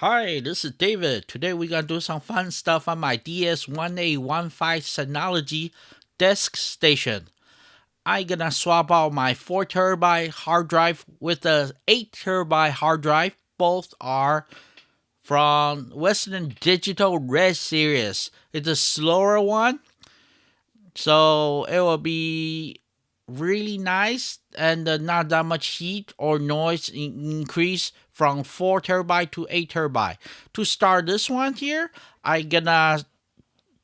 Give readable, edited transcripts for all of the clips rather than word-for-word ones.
Hi, this is David. Today we're gonna do some fun stuff on my DS1815 Synology desk station. I'm gonna swap out my 4 TB hard drive with a 8 TB hard drive. Both are from Western Digital Red Series. It's a slower one, so it will be really nice and not that much heat or noise increase from 4 TB to 8 TB. To start this one here, I gonna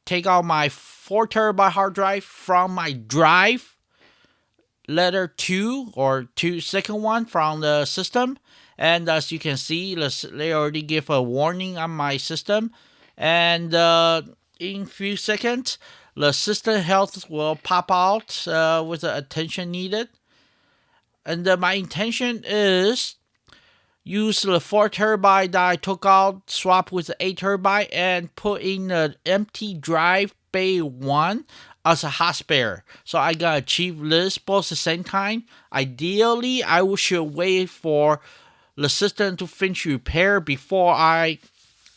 take out my 4 TB hard drive from my drive letter 2 or two second one from the system, and as you can see, they already give a warning on my system, and in few seconds the system health will pop out with the attention needed. And my intention is use the 4 TB that I took out, swap with the 8 TB, and put in the empty drive bay 1 as a hot spare. So I gotta achieve this both at the same time. Ideally, should wait for the system to finish repair before I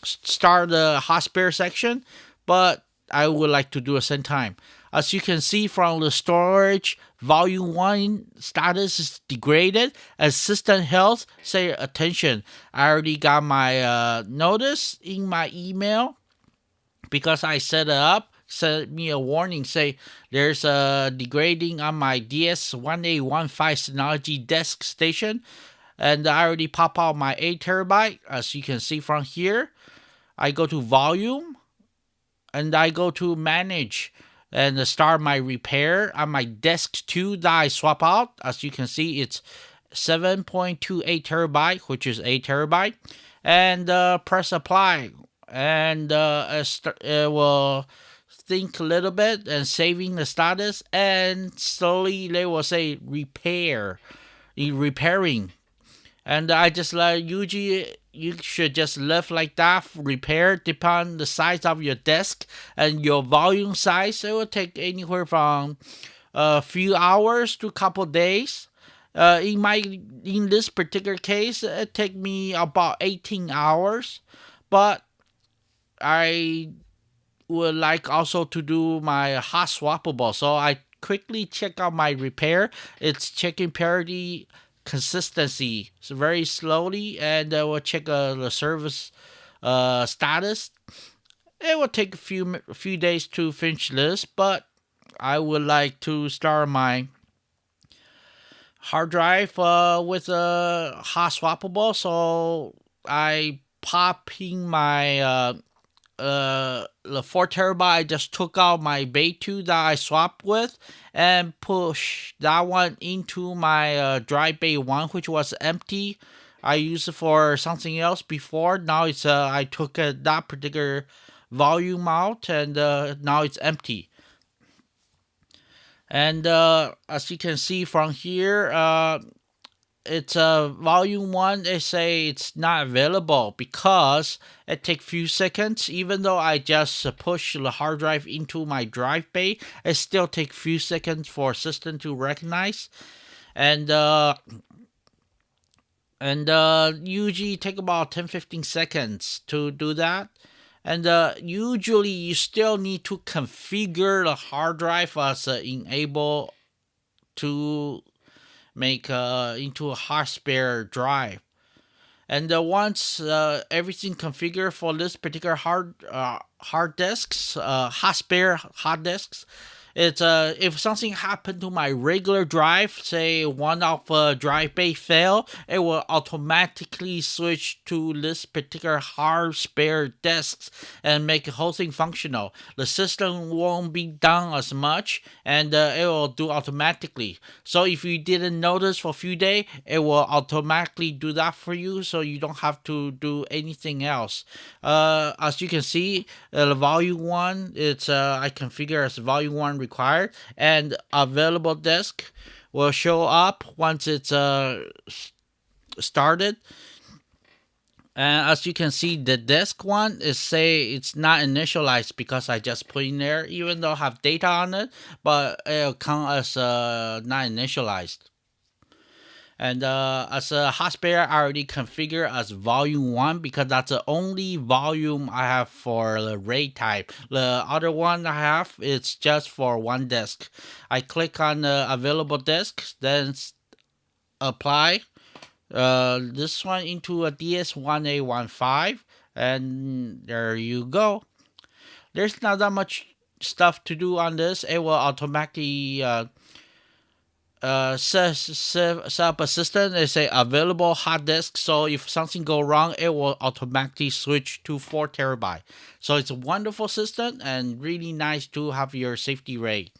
start the hot spare section, but I would like to do at the same time. As you can see from the storage, volume 1 status is degraded, and system health say attention. I already got my notice in my email because I set it up, sent me a warning say there's a degrading on my DS1815 Synology desk station, and I already pop out my 8 TB. As you can see from here, I go to volume and I go to manage and start my repair on my desk 2 that I swap out. As you can see, it's 7.28 TB, which is 8 TB, and press apply, and it will think a little bit and saving the status, and slowly they will say repairing. And I just usually you should just leave like that, repair depend the size of your desk and your volume size. It will take anywhere from a few hours to a couple days. In this particular case, it take me about 18 hours, but I would like also to do my hot swappable. So I quickly check out my repair. It's checking parity consistency, so very slowly, and we'll check the service status. It will take a few days to finish this, but I would like to start my hard drive with a hot swappable. So I pop in my the 4 TB. I just took out my bay 2 that I swapped with and push that one into my drive bay 1, which was empty. I used it for something else before. Now it's I took that particular volume out, and now it's empty. And as you can see from here, it's volume 1. They say it's not available because it takes few seconds. Even though I just push the hard drive into my drive bay, it still takes few seconds for system to recognize. And usually take about 10-15 seconds to do that. And usually you still need to configure the hard drive as enable to make into a hard spare drive. And once everything configured for this particular hard disks, hard disks, it's if something happened to my regular drive, say one of drive bay fail, it will automatically switch to this particular hard spare disks and make the whole thing functional. The system won't be down as much, and it will do automatically. So if you didn't notice for a few days, it will automatically do that for you, so you don't have to do anything else. As you can see, the volume 1, it's I configure as volume 1 required, and available disk will show up once it's started. And as you can see, the disk one is say it's not initialized because I just put in there, even though I have data on it, but it'll count as not initialized. And as a hot spare, I already configure as volume 1 because that's the only volume I have for the RAID type. The other one I have is just for one disk. I click on the available disks, then apply this one into a DS1815, and there you go. There's not that much stuff to do on this. It will automatically set up a system. They say available hard disk. So if something go wrong, it will automatically switch to 4 terabyte. So it's a wonderful system and really nice to have your safety RAID.